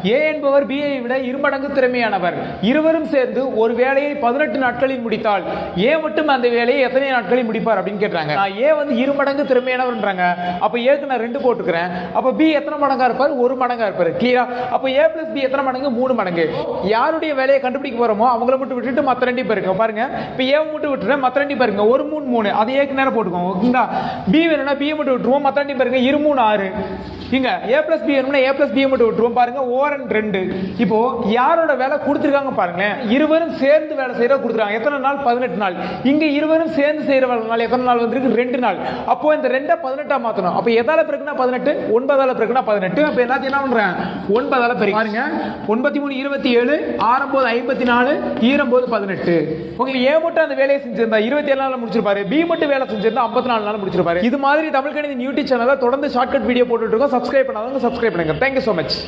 ஏ என்பவர் பி ஐ விட இருமடங்கு திறமையானவர். இருவரும் சேர்ந்து ஒரு வேலையை 18 நாட்களில் முடித்தால் ஏ மட்டும் அந்த வேலையை எத்தனை நாட்களில் முடிப்பார் அப்படின்னு கேட்டாங்க. ஏ வந்து இருமடங்கு திறமையானவர்ன்றாங்க. அப்ப ஏக்கு நான் 2 போட்டுக்கிறேன். அப்ப பி எத்தனை மடங்கா இருப்பார்? 1 மடங்கா இருப்பார். கிளியரா? அப்ப ஏ பிளஸ் பி எத்தனை மடங்கு? 3 மடங்கு. யாருடைய வேலையை கண்டுபிடிக்க போறோமோ அவங்கள மட்டும் விட்டுட்டு மத்த 2 பேருக்கு பாருங்க. இப்ப ஏ மட்டும் விட்டுறேன், மத்த 2 பேருக்கு 1 3 3 அது ஏக்கு நேரம் போட்டுக்கோங்க. ஓகேங்களா? பி வேணும்னா பி மட்டும் விட்டுருவோம், மத்த 2 பேருக்கு 2 3 6. இங்க ஏ பிளஸ் பி வேணும்னா ஏ பிளஸ் பி மட்டும் விட்டுருவோம். பாருங்க ஓரன் 2. இப்போ யாரோட வேலை கொடுத்துருக்காங்க பாருங்களேன். இருவரும் சேர்ந்து வேலை செய்யற கொடுத்துருக்காங்க. எத்தனை நாள்? 18 நாள். இங்க இருவரும் சேர்ந்து செய்யற நாள் எத்தனை நாள் வந்திருக்கு? 2 நாள். அப்போ இந்த 2 18 மாத்தணும். அப்ப எதால பெருக்குனா 18, 9ஆல பெருக்குனா 18. அப்ப எல்லாத்தையும் என்ன பண்றேன்? 9ஆல பெருக்கி பாருங்க. 9 3 27, 6 9 54, 2 18. உங்களுக்கு ஏ மட்டும் அந்த வேலையை செஞ்சிருந்தா 27 நாள்ல முடிச்சிருப்பாரு. பி மட்டும் வேலை செஞ்சிருந்தா 54 நாள் முடிச்சிருப்பாரு. இது மாதிரி தமிழ் கணிதம் யூடியூப் சேனல்ல தொடர்ந்து ஷார்ட்கட் வீடியோ போட்டுட்டு இருக்கோம். சப்ஸ்கிரைப் பண்ணாதவங்க சப்ஸ்கிரைப் பண்ணுங்க. Thank you so much.